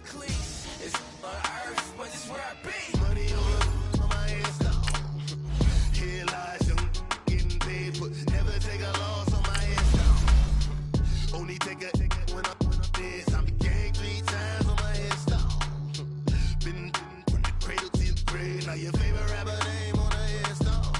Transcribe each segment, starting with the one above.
It's on earth, but it's where I be. Money on my hands down. Here lies young, getting paid, but never take a loss on my hands down. Only take a when I'm dead. I'm gang 3 times on my hands down. Been from the cradle to the grave. Now your favorite rapper name on the hands down.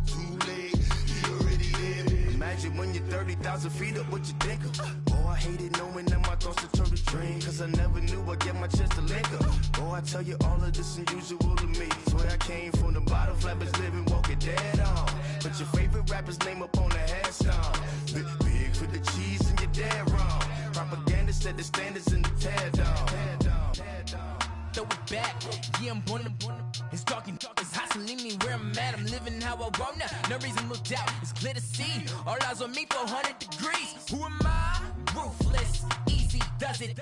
Too late, you already there. Imagine when you're 30,000 feet up, what you think of? Oh, I hated knowing that my thoughts would turn to dream, cause I never knew I'd get my chance to link up. Oh, I tell you all of this unusual to me. Swear I came from the bottom, flappers living, walking dead on. Put your favorite rapper's name up on the headstone. Big for the cheese and you're dead wrong. Propaganda set the standards in the tear down. Throw it back, yeah, I'm born to. It's talking, it's hustling me where I'm at. I'm living how I want now. No reason to look doubt, it's clear to see. All eyes on me, 400 degrees. Who am I? Ruthless, easy, does it.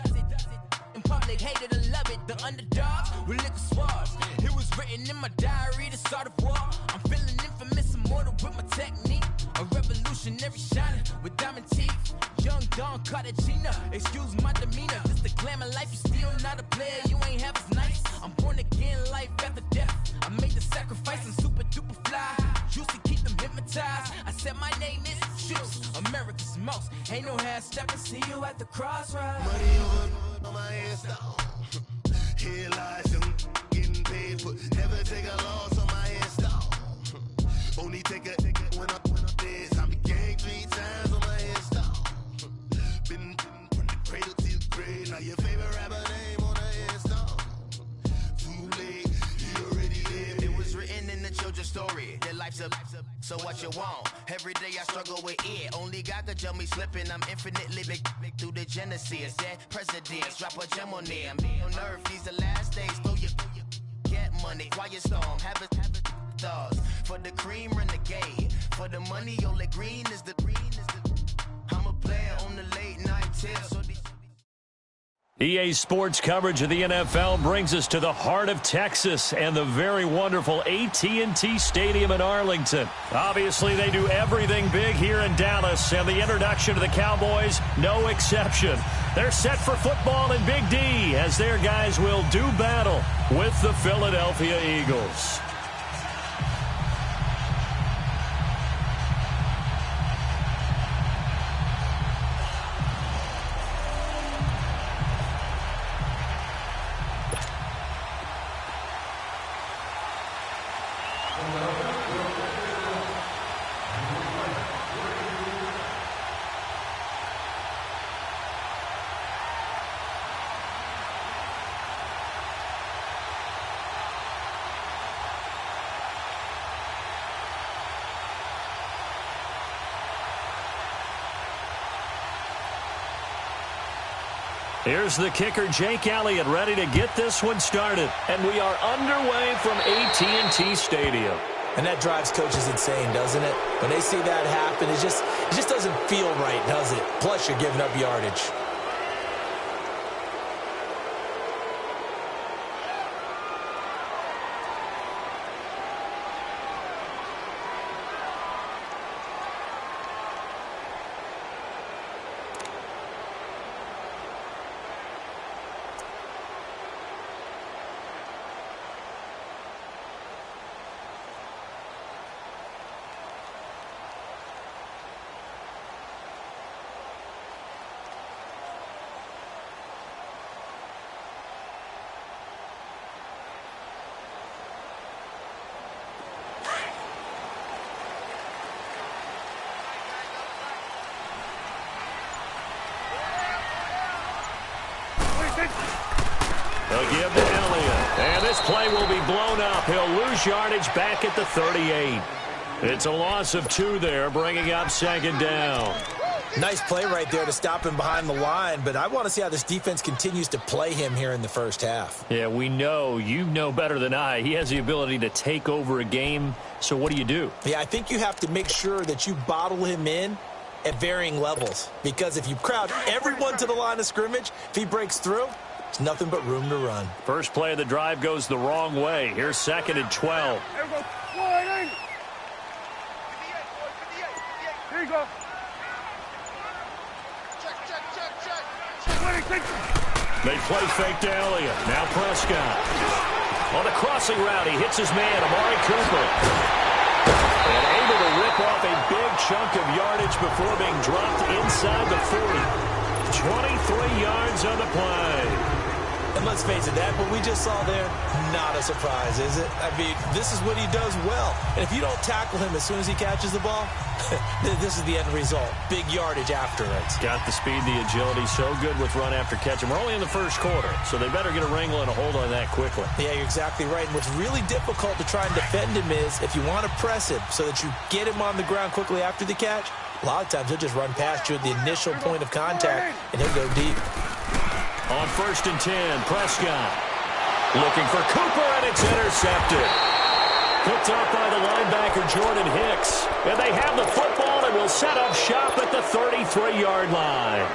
In public, hated to love it. The underdogs with liquor swabs. It was written in my diary to start a war. I'm feeling infamous, immortal with my technique. A revolutionary shining with diamond teeth. Young Don Cartagena, excuse my demeanor. Just the glamour life, you still not a player. You ain't half as nice. I'm born again, life after death. I made the sacrifice, I'm super duper fly. Used to keep them hypnotized. I said my name is Juice, America's most. Ain't no half stepping, see you at the crossroads. Money on my hands down. Here lies young, getting paid, but never take a loss on my hands down. Only take a when I'm dead. I'm gang 3 times on my hands down. Been from the cradle to the grave. Now your favorite rapper name on the hands down. Too late, you already lived. It was written in the children's story. Their life's a so what you want? Every day I struggle with it. Only God could tell me slipping. I'm infinitely big through the genesis. Dead presidents, drop a gem on them. On earth, these the last days. Throw your get money, quiet storm. Have a thoughts for the cream renegade. For the money, only green is the. I'm a player on the late night tip. So EA Sports coverage of the NFL brings us to the heart of Texas and the very wonderful AT&T Stadium in Arlington. Obviously, they do everything big here in Dallas, and the introduction to the Cowboys, no exception. They're set for football in Big D as their guys will do battle with the Philadelphia Eagles. Here's the kicker, Jake Elliott, ready to get this one started. And we are underway from AT&T Stadium. And that drives coaches insane, doesn't it? When they see that happen, it just doesn't feel right, does it? Plus, you're giving up yardage. They'll give to Elliott. And this play will be blown up. He'll lose yardage back at the 38. It's a loss of 2 there, bringing up second down. Nice play right there to stop him behind the line, but I want to see how this defense continues to play him here in the first half. Yeah, we know. You know better than I. He has the ability to take over a game, so what do? Yeah, I think you have to make sure that you bottle him in at varying levels, because if you crowd everyone to the line of scrimmage, if he breaks through, it's nothing but room to run. First play of the drive goes the wrong way. Here's second and 12. Here you go. Check. They play fake to Elliott. Now Prescott. On the crossing route, he hits his man, Amari Cooper. And able to rip off a big chunk of yardage before being dropped inside the 40. 23 yards on the play. And let's face it, that what we just saw there, not a surprise, is it? I mean, this is what he does well. And if you don't tackle him as soon as he catches the ball, this is the end result. Big yardage after it. Got the speed, the agility, so good with run after catch. And we're only in the first quarter, so they better get a wrangle and a hold on that quickly. Yeah, you're exactly right. And what's really difficult to try and defend him is if you want to press him so that you get him on the ground quickly after the catch, a lot of times he'll just run past you at the initial point of contact, and he'll go deep. On 1st and 10, Prescott looking for Cooper, and it's intercepted. Picked up by the linebacker, Jordan Hicks. And they have the football and will set up shop at the 33-yard line.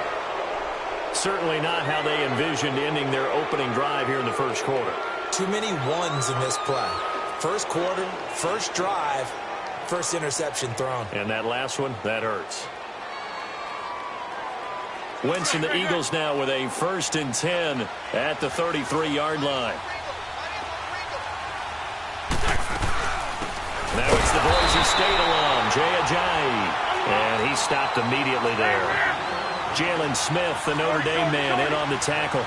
Certainly not how they envisioned ending their opening drive here in the first quarter. Too many ones in this play. First quarter, first drive, first interception thrown. And that last one, that hurts. Wentz and the Eagles now with a 1st and 10 at the 33-yard line. Now it's the Boise State alum, Jay Ajayi. And he stopped immediately there. Jalen Smith, the Notre Dame man, in on the tackle.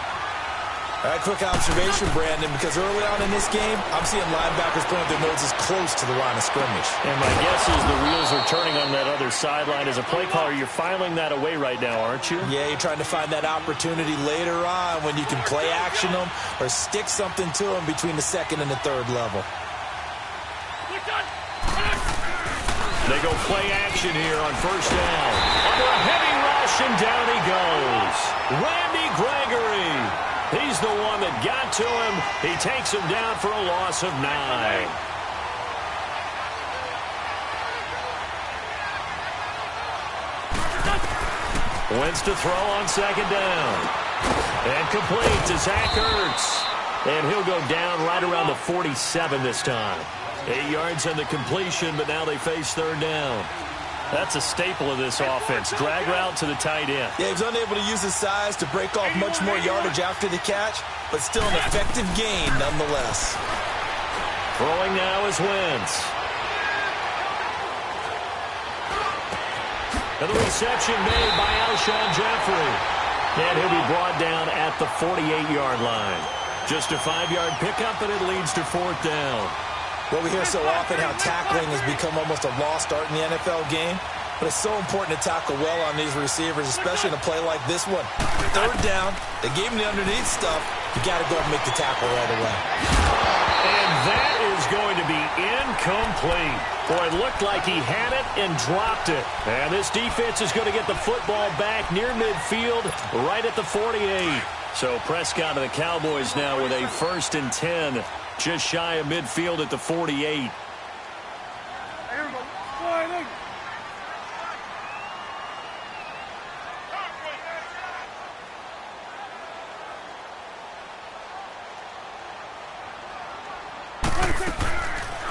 All right, quick observation, Brandon, because early on in this game, I'm seeing linebackers putting their noses close to the line of scrimmage. And my guess is the wheels are turning on that other sideline. As a play caller, you're filing that away right now, aren't you? Yeah, you're trying to find that opportunity later on when you can play action them or stick something to them between the 2nd and the 3rd level. They go play action here on 1st down. Under a heavy rush, and down he goes. Randy Gregory. He's the one that got to him. He takes him down for a loss of 9. Wentz to throw on 2nd down. And complete to Zach Ertz. And he'll go down right around the 47 this time. 8 yards on the completion, but now they face 3rd down. That's a staple of this offense. Drag route to the tight end. Yeah, he's unable to use his size to break off much more yardage after the catch, but still an effective gain nonetheless. Throwing now is Wentz. And the reception made by Alshon Jeffrey. And he'll be brought down at the 48-yard line. Just a 5-yard pickup, and it leads to 4th down. Well, we hear so often how tackling has become almost a lost art in the NFL game, but it's so important to tackle well on these receivers, especially in a play like this one. 3rd down, they gave him the underneath stuff. You got to go and make the tackle right away. And that is going to be incomplete. Boy, it looked like he had it and dropped it. And this defense is going to get the football back near midfield, right at the 48. So Prescott and the Cowboys now with a 1st and 10. Just shy of midfield at the 48.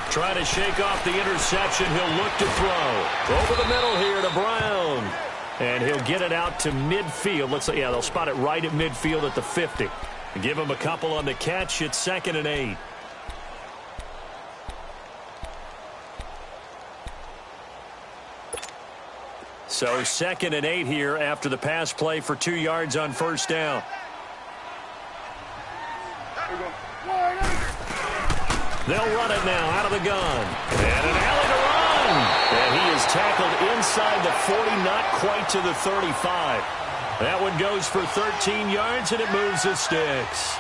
Trying to shake off the interception. He'll look to throw. Over the middle here to Brown. And he'll get it out to midfield. Let's say, yeah, they'll spot it right at midfield at the 50. Give him a couple on the catch. It's 2nd and 8. So 2nd and 8 here after the pass play for 2 yards on 1st down. They'll run it now out of the gun. And an alley to run. And he is tackled inside the 40, not quite to the 35. That one goes for 13 yards, and it moves the sticks.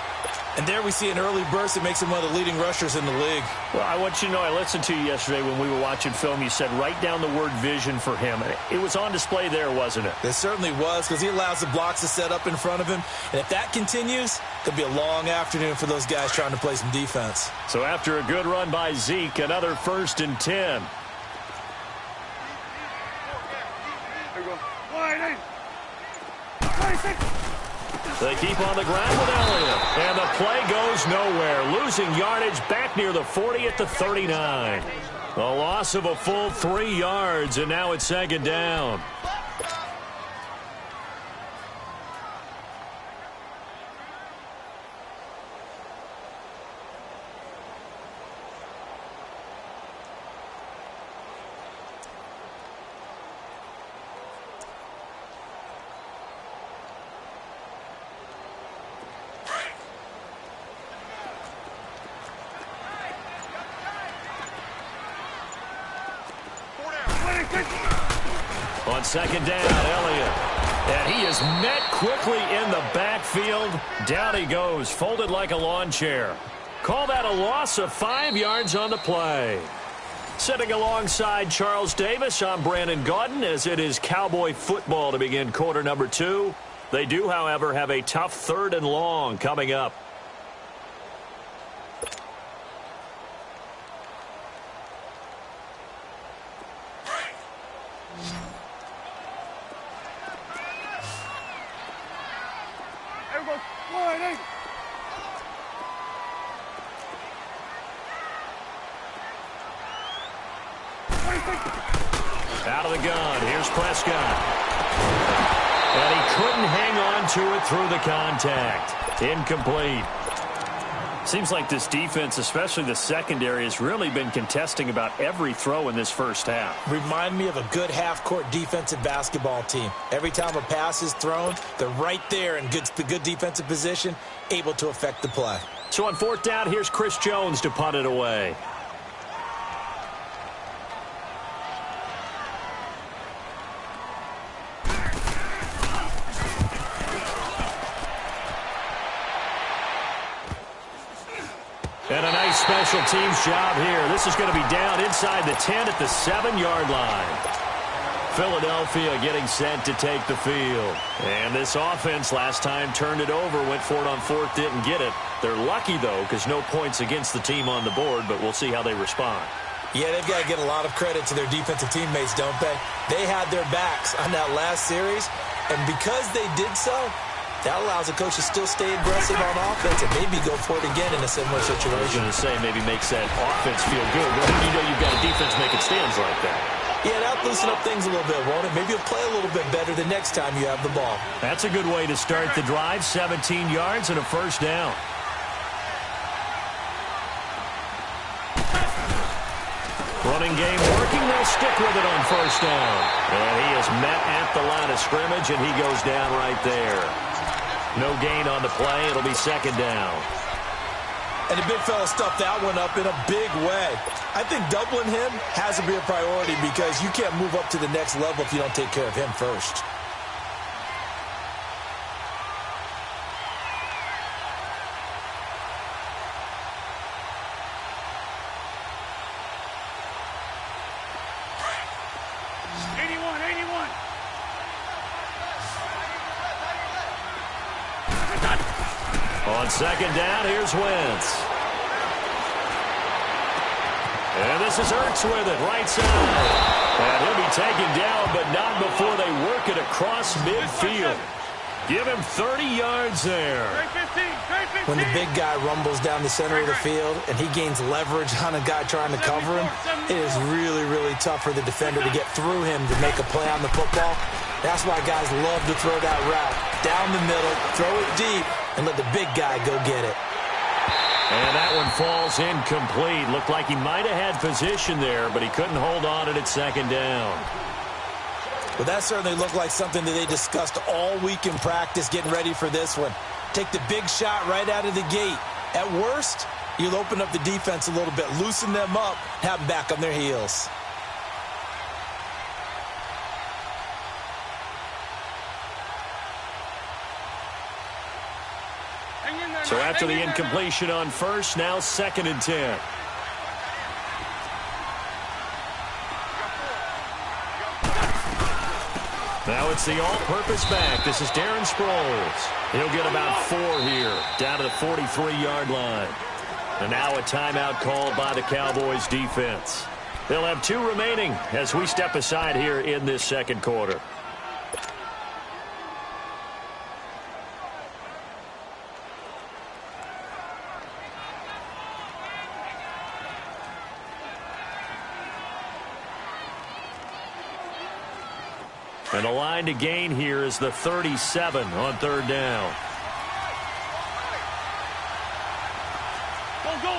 And there we see an early burst that makes him one of the leading rushers in the league. Well, I want you to know, I listened to you yesterday when we were watching film. You said write down the word vision for him. It was on display there, wasn't it? It certainly was, because he allows the blocks to set up in front of him. And if that continues, it could be a long afternoon for those guys trying to play some defense. So after a good run by Zeke, another 1st and 10. They keep on the ground with Elliott. And the play goes nowhere. Losing yardage back near the 40 at the 39. A loss of a full 3 yards, and now it's 2nd down. On second down, Elliott. And he is met quickly in the backfield. Down he goes, folded like a lawn chair. Call that a loss of 5 yards on the play. Sitting alongside Charles Davis, I'm Brandon Gaudin, as it is Cowboy football to begin quarter number 2. They do, however, have a tough 3rd and long coming up. Out of the gun, here's Prescott. And he couldn't hang on to it through the contact. Incomplete. Seems like this defense, especially the secondary, has really been contesting about every throw in this first half. Remind me of a good half-court defensive basketball team. Every time a pass is thrown, they're right there in good defensive position, able to affect the play. So on 4th down, here's Chris Jones to punt it away. And a nice special teams job here. This is going to be down inside the 10 at the 7-yard line. Philadelphia getting set to take the field. And this offense last time turned it over, went for it on 4th, didn't get it. They're lucky, though, because no points against the team on the board, but we'll see how they respond. Yeah, they've got to get a lot of credit to their defensive teammates, don't they? They had their backs on that last series, and because they did so, that allows the coach to still stay aggressive on offense and maybe go for it again in a similar situation. I was going to say maybe makes that offense feel good. Well, you know you've got a defense making stands like that. Yeah, that'll loosen up things a little bit, won't it? Maybe you'll play a little bit better the next time you have the ball. That's a good way to start the drive. 17 yards and a first down. Running game working. They'll stick with it on first down. And he is met at the line of scrimmage, and he goes down right there. No gain on the play. It'll be second down. And the big fella stuffed that one up in a big way. I think doubling him has to be a priority because you can't move up to the next level if you don't take care of him first. On second down, here's Wentz. And this is Ertz with it, right side. And he'll be taken down, but not before they work it across midfield. Give him 30 yards there. When the big guy rumbles down the center of the field and he gains leverage on a guy trying to cover him, it is really, really tough for the defender to get through him to make a play on the football. That's why guys love to throw that route. Down the middle, throw it deep, and let the big guy go get it. And that one falls incomplete. Looked like he might have had position there, but he couldn't hold on it at second down. Well, that certainly looked like something that they discussed all week in practice getting ready for this one. Take the big shot right out of the gate. At worst, you'll open up the defense a little bit, loosen them up, have them back on their heels. So after the incompletion on first, now second and 10. Now it's the all-purpose back. This is Darren Sproles. He'll get about 4 here, down to the 43-yard line. And now a timeout called by the Cowboys defense. They'll have 2 remaining as we step aside here in this second quarter. And the line to gain here is the 37 on third down. Go.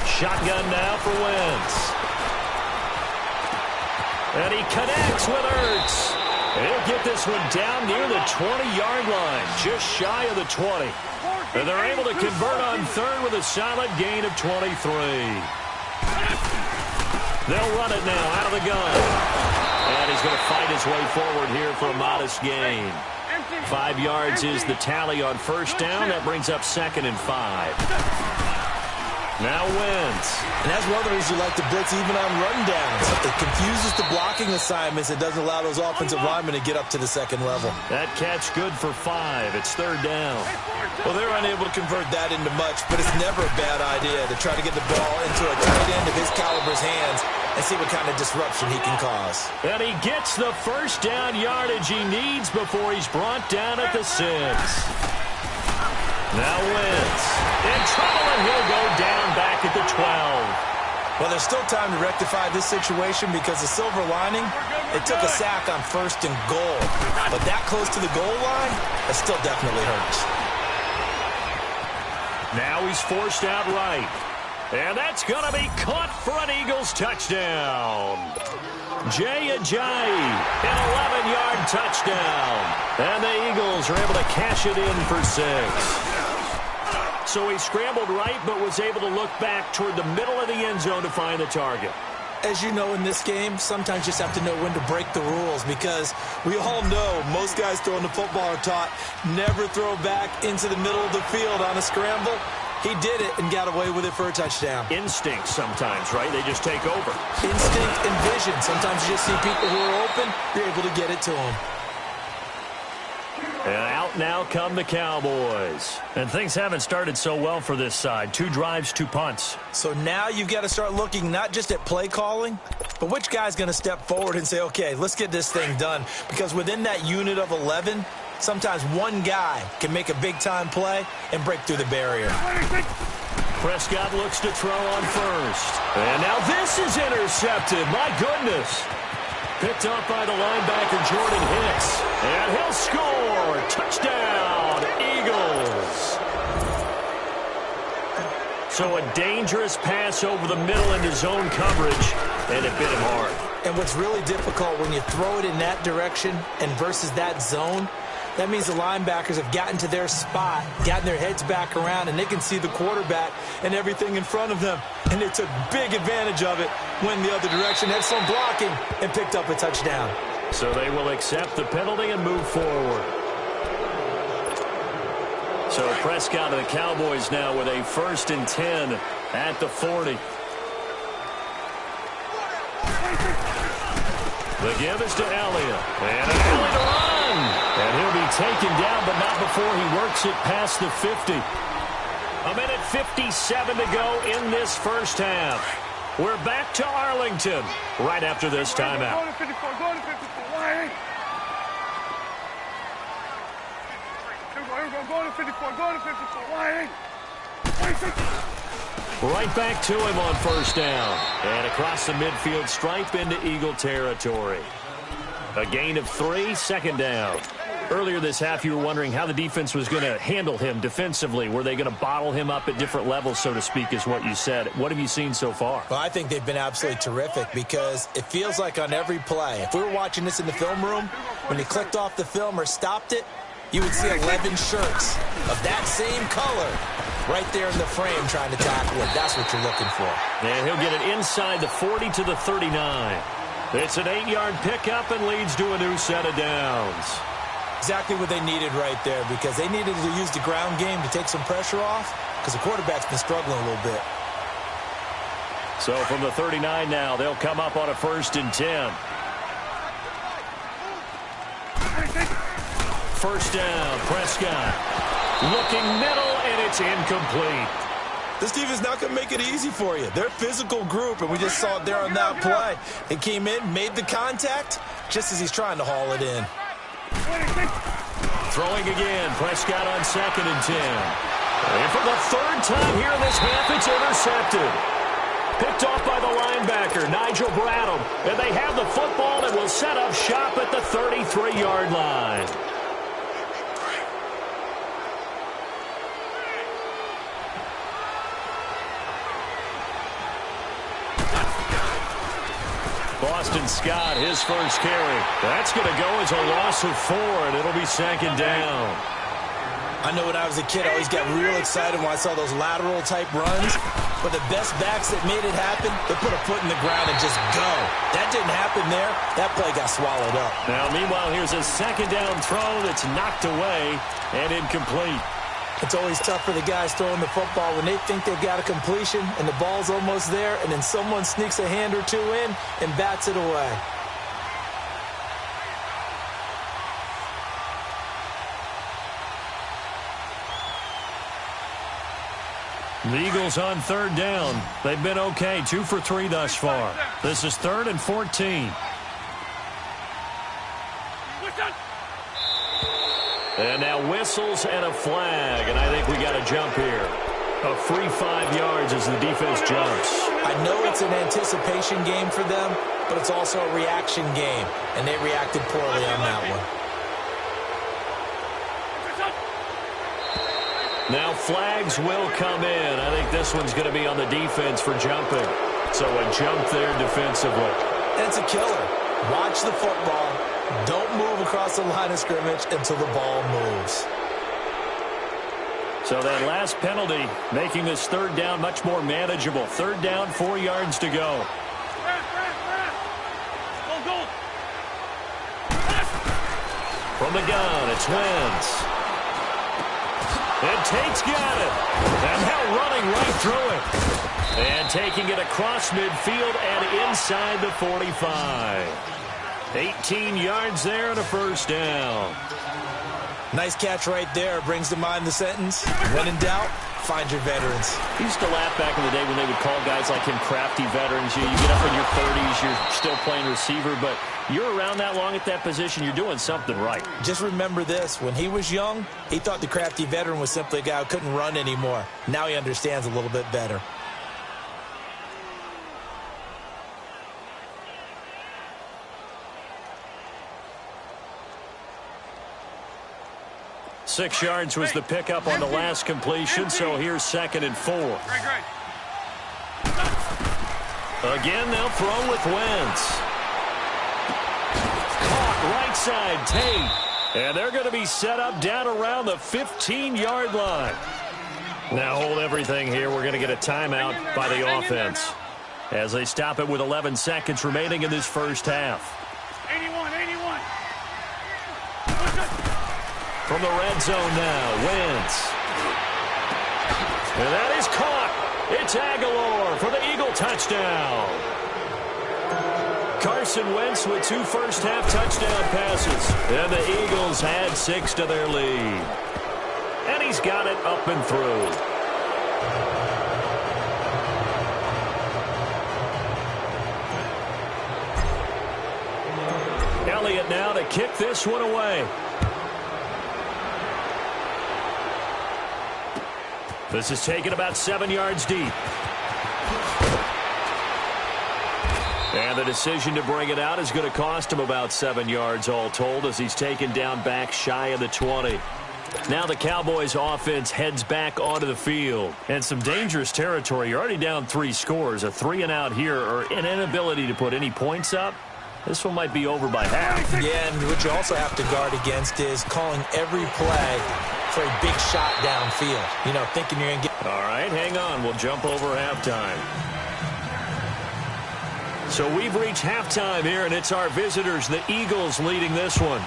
Shotgun now for Wentz. And he connects with Ertz. He'll get this one down near the 20-yard line, just shy of the 20. And they're able to convert on third with a solid gain of 23. They'll run it now out of the gun. And he's going to fight his way forward here for a modest gain. 5 yards is the tally on first down. That brings up 2nd and 5. Now Wentz. And that's one of the reasons you like to blitz even on rundowns. It confuses the blocking assignments. It doesn't allow those offensive linemen to get up to the second level. That catch good for 5. It's 3rd down. Well, they're unable to convert that into much, but it's never a bad idea to try to get the ball into a tight end of his caliber's hands and see what kind of disruption he can cause. And he gets the first down yardage he needs before he's brought down at the 6. Now Wentz in trouble, and he'll go down back at the 12. Well, there's still time to rectify this situation because the silver lining, it took a sack on 1st and goal. But that close to the goal line, it still definitely hurts. Now he's forced out right. And that's going to be caught for an Eagles touchdown. Jay Ajayi, an 11-yard touchdown. And the Eagles are able to cash it in for 6. So he scrambled right, but was able to look back toward the middle of the end zone to find the target. As you know in this game, sometimes you just have to know when to break the rules because we all know most guys throwing the football are taught never throw back into the middle of the field on a scramble. He did it and got away with it for a touchdown. Instinct sometimes, right? They just take over. Instinct and vision. Sometimes you just see people who are open, you're able to get it to them. And out now come the Cowboys. And things haven't started so well for this side. 2 drives, 2 punts. So now you've got to start looking not just at play calling, but which guy's going to step forward and say, okay, let's get this thing done. Because within that unit of 11, sometimes one guy can make a big-time play and break through the barrier. Prescott looks to throw on first. And now this is intercepted. My goodness. Picked up by the linebacker, Jordan Hicks. And he'll score. Touchdown, Eagles. So a dangerous pass over the middle into zone coverage, and it bit him hard. And what's really difficult when you throw it in that direction and versus that zone, that means the linebackers have gotten to their spot, gotten their heads back around, and they can see the quarterback and everything in front of them. And they took big advantage of it, went the other direction, had some blocking, and picked up a touchdown. So they will accept the penalty and move forward. So Prescott and the Cowboys now with a 1st and 10 at the 40. The give is to Elliott. And Elliott to run. And he'll be taken down, but not before he works it past the 50. 1:57 to go in this first half. We're back to Arlington right after this timeout. Go to 54, go to 54. Why? Go to 54, go to 54. Why? Right back to him on first down. And across the midfield stripe into Eagle territory. A gain of 3, 2nd down. Earlier this half, you were wondering how the defense was going to handle him defensively. Were they going to bottle him up at different levels, so to speak, is what you said. What have you seen so far? Well, I think they've been absolutely terrific because it feels like on every play, if we were watching this in the film room, when he clicked off the film or stopped it, you would see 11 shirts of that same color right there in the frame trying to tackle it. That's what you're looking for. And he'll get it inside the 40 to the 39. It's an 8-yard pickup and leads to a new set of downs. Exactly what they needed right there because they needed to use the ground game to take some pressure off because the quarterback's been struggling a little bit. So from the 39 now, they'll come up on a 1st and 10. First down, Prescott. Looking middle, and it's incomplete. This defense is not going to make it easy for you. They're a physical group, and we just saw it there on that play. It came in, made the contact, just as he's trying to haul it in. Throwing again, Prescott on 2nd and 10. And for the 3rd time here in this half, it's intercepted. Picked off by the linebacker, Nigel Bradham. And they have the football and will set up shop at the 33-yard line. Boston Scott, his first carry. That's going to go as a loss of 4, and it'll be 2nd down. I know when I was a kid, I always got real excited when I saw those lateral-type runs. But the best backs that made it happen, they put a foot in the ground and just go. That didn't happen there. That play got swallowed up. Now, meanwhile, here's a second down throw that's knocked away and incomplete. It's always tough for the guys throwing the football when they think they've got a completion and the ball's almost there, and then someone sneaks a hand or two in and bats it away. The Eagles on third down. They've been okay, 2 for 3 thus far. This is 3rd and 14. And now whistles and a flag, and I think we got a jump here. A free 5 yards as the defense jumps. I know it's an anticipation game for them, but it's also a reaction game, and they reacted poorly on that one. Now flags will come in. I think this one's going to be on the defense for jumping. So a jump there defensively. And it's a killer. Watch the football. Don't move across the line of scrimmage until the ball moves. So that last penalty making this third down much more manageable. Third down, 4 yards to go. From the gun, it's Wentz. And Tate's got it. And now running right through it. And taking it across midfield and inside the 45. 18 yards there and a first down. Nice catch right there. Brings to mind the sentence, when in doubt, find your veterans. He used to laugh back in the day when they would call guys like him crafty veterans. You get up in your 30s, you're still playing receiver, but you're around that long at that position, you're doing something right. Just remember this. When he was young, he thought the crafty veteran was simply a guy who couldn't run anymore. Now he understands a little bit better. Six yards was the pickup on the last completion, so here's 2nd and 4. Again, they'll throw with Wentz. Caught right side, Tate. And they're going to be set up down around the 15-yard line. Now hold everything here. We're going to get a timeout by the offense as they stop it with 11 seconds remaining in this first half. 81. From the red zone now, Wentz. And that is caught. It's Aguilar for the Eagle touchdown. Carson Wentz with 2 first-half touchdown passes. And the Eagles add 6 to their lead. And he's got it up and through. Elliott now to kick this one away. This is taken about 7 yards deep. And the decision to bring it out is going to cost him about 7 yards all told as he's taken down back shy of the 20. Now the Cowboys offense heads back onto the field. And some dangerous territory. You're already down 3 scores. A 3-and-out here or an inability to put any points up. This one might be over by half. Yeah, and what you also have to guard against is calling every play for a big shot downfield. You know, thinking you're going to get... All right, hang on. We'll jump over halftime. So we've reached halftime here, and it's our visitors, the Eagles, leading this one.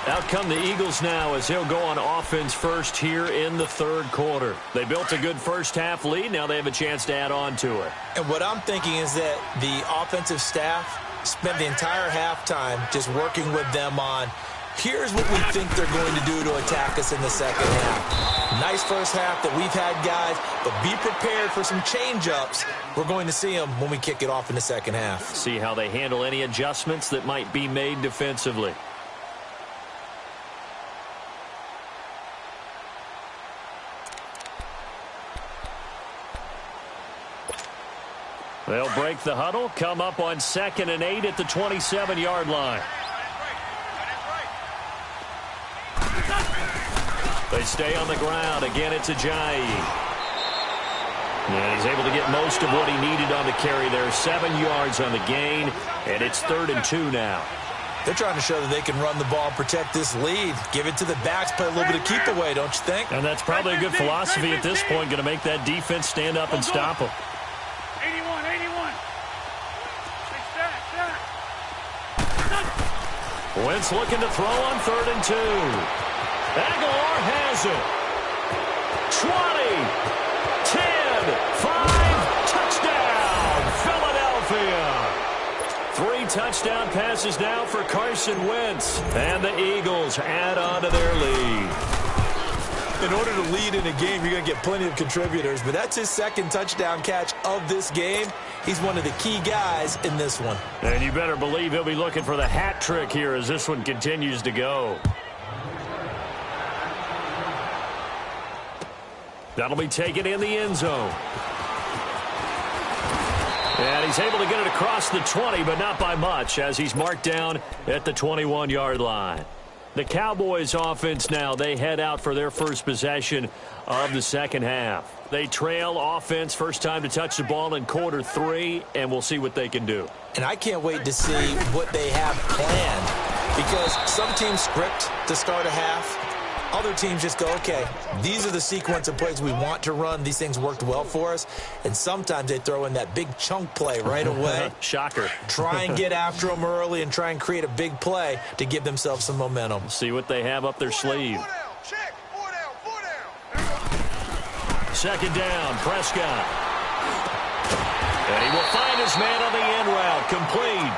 Out come the Eagles now as he'll go on offense first here in the third quarter. They built a good first-half lead. Now they have a chance to add on to it. And what I'm thinking is that the offensive staff spent the entire halftime just working with them on, here's what we think they're going to do to attack us in the second half. Nice first half that we've had, guys, but be prepared for some change-ups. We're going to see them when we kick it off in the second half. See how they handle any adjustments that might be made defensively. They'll break the huddle, come up on 2nd and 8 at the 27-yard line. They stay on the ground. Again, it's Ajayi. And he's able to get most of what he needed on the carry there. 7 yards on the gain, and it's 3rd and 2 now. They're trying to show that they can run the ball and protect this lead. Give it to the backs, play a little bit of keep away, don't you think? And that's probably a good philosophy at this point, going to make that defense stand up and stop them. 81, 81. Wentz looking to throw on 3rd and 2. Aguilar has it. 20, 10, 5, touchdown, Philadelphia. 3 touchdown passes now for Carson Wentz. And the Eagles add on to their lead. In order to lead in a game, you're going to get plenty of contributors, but that's his 2nd touchdown catch of this game. He's one of the key guys in this one. And you better believe he'll be looking for the hat trick here as this one continues to go. That'll be taken in the end zone. And he's able to get it across the 20, but not by much, as he's marked down at the 21-yard line. The Cowboys offense now, they head out for their first possession of the second half. They trail offense, first time to touch the ball in quarter 3, and we'll see what they can do. And I can't wait to see what they have planned, because some teams script to start a half. Other teams just go, okay, these are the sequence of plays we want to run. These things worked well for us. And sometimes they throw in that big chunk play right away. Shocker. Try and get after them early and try and create a big play to give themselves some momentum. See what they have up their sleeve. Second down, Prescott. And he will find his man on the end route, complete.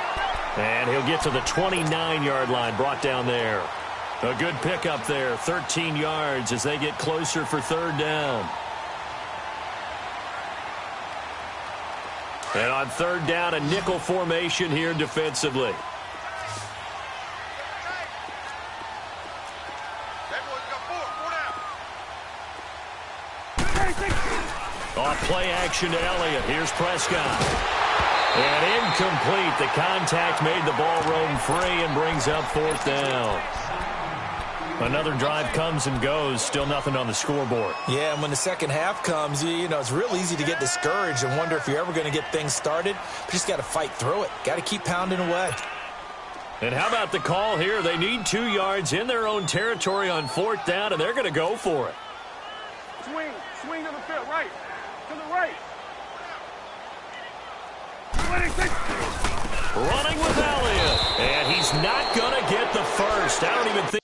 And he'll get to the 29-yard line, brought down there. A good pickup there, 13 yards as they get closer for 3rd down. And on 3rd down, a nickel formation here defensively. Off play action to Elliott. Here's Prescott. And incomplete. The contact made the ball roam free and brings up 4th down. Another drive comes and goes. Still nothing on the scoreboard. Yeah, and when the second half comes, you know, it's real easy to get discouraged and wonder if you're ever going to get things started. But you just got to fight through it. Got to keep pounding away. And how about the call here? They need 2 yards in their own territory on 4th down, and they're going to go for it. Swing to the field, right. To the right. Running with Elliott. And he's not going to get the first. I don't even think.